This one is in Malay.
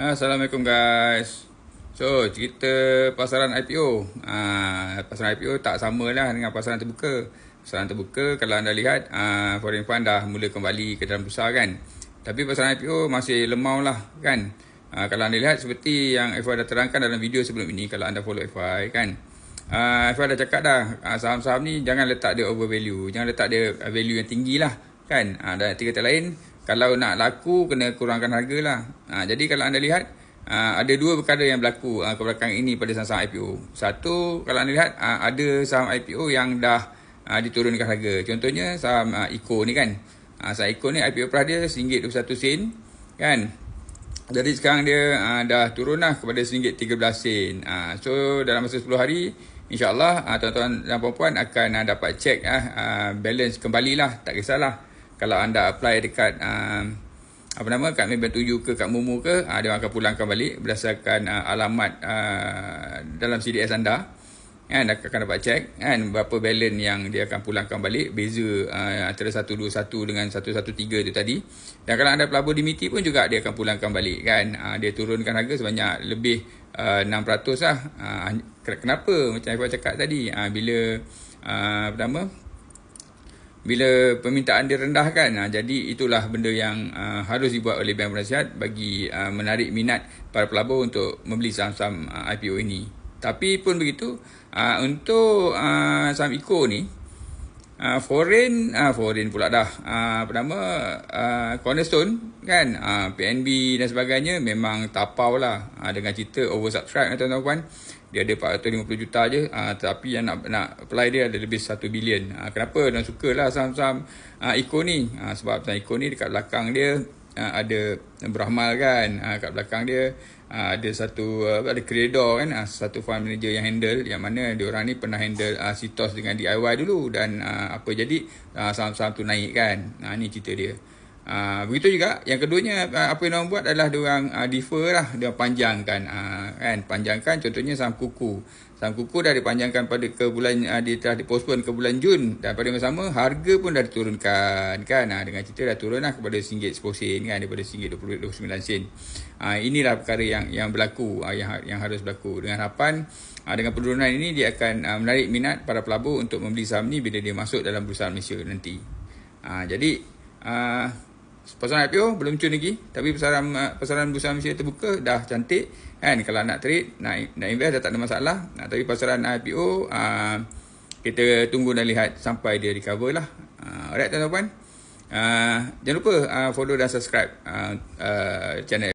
Assalamualaikum guys. So, cerita pasaran IPO. Pasaran IPO tak samalah dengan pasaran terbuka. Pasaran terbuka kalau anda lihat foreign fund dah mula kembali ke dalam bursa kan. Tapi pasaran IPO masih lemau lah kan. Kalau anda lihat seperti yang FY dah terangkan dalam video sebelum ini, kalau anda follow FY kan. FY dah cakap dah, saham-saham ni jangan letak dia over value. Jangan letak dia value yang tinggi lah kan. Dan tiga kata lain, kalau nak laku kena kurangkan harga lah. Jadi kalau anda lihat ada dua perkara yang berlaku kebelakangan ini pada saham IPO. Satu, kalau anda lihat ada saham IPO yang dah diturunkan harga. Contohnya saham Eco ni kan. Saham Eco ni IPO price dia RM1.21 kan. Jadi sekarang dia dah turun lah kepada RM1.13. So dalam masa 10 hari insyaAllah tuan-tuan dan puan-puan akan dapat cek balance kembali lah. Tak kisahlah kalau anda apply dekat kat Maybank 7 ke kat Momo ke, dia akan pulangkan balik berdasarkan alamat dalam CDS anda. Kan, akan dapat cek kan berapa balance yang dia akan pulangkan balik, beza antara 121 dengan 113 tu tadi. Dan kalau anda pelabur di MITI pun juga dia akan pulangkan balik kan. Dia turunkan harga sebanyak lebih 6% lah. Kenapa? Macam saya cakap tadi, bila permintaan dia rendah kan, jadi itulah benda yang harus dibuat oleh Bank Penasihat bagi menarik minat para pelabur untuk membeli saham-saham IPO ini. Tapi pun begitu, untuk saham Eco ni, foreign pula dah, Cornerstone kan, PNB dan sebagainya memang tapau lah dengan cerita oversubscribe tuan-tuan. Dia ada 450 juta je, tapi yang nak apply dia ada lebih 1 bilion. Kenapa? Dan sukalah saham-saham Eco ni. Sebab saham Eco ni dekat belakang dia ada beramal kan. Kat belakang dia ada ada kredor kan, satu fund manager yang handle, yang mana dia orang ni pernah handle CITOS dengan DIY dulu, dan apa jadi saham-saham tu naik kan. Ni cerita dia. Begitu juga yang keduanya, apa yang diorang buat adalah diorang defer lah, dia panjangkan kan, panjangkan. Contohnya saham Kuku dah dipanjangkan ke bulan, dia telah dipostpone ke bulan Jun, dan pada masa sama harga pun dah diturunkan kan, dengan cerita dah turun lah kepada RM1.10 kan, daripada RM1.29. Inilah perkara yang berlaku, yang harus berlaku, dengan harapan dengan penurunan ini dia akan menarik minat para pelabur untuk membeli saham ni bila dia masuk dalam bursa Malaysia nanti. Jadi pasaran IPO belum cun lagi, tapi pasaran bursa Malaysia terbuka dah cantik kan. Kalau nak trade, nak invest dah tak ada masalah. Tapi pasaran IPO kita tunggu dan lihat sampai dia recover lah. Alright tuan-tuan, jangan lupa follow dan subscribe channel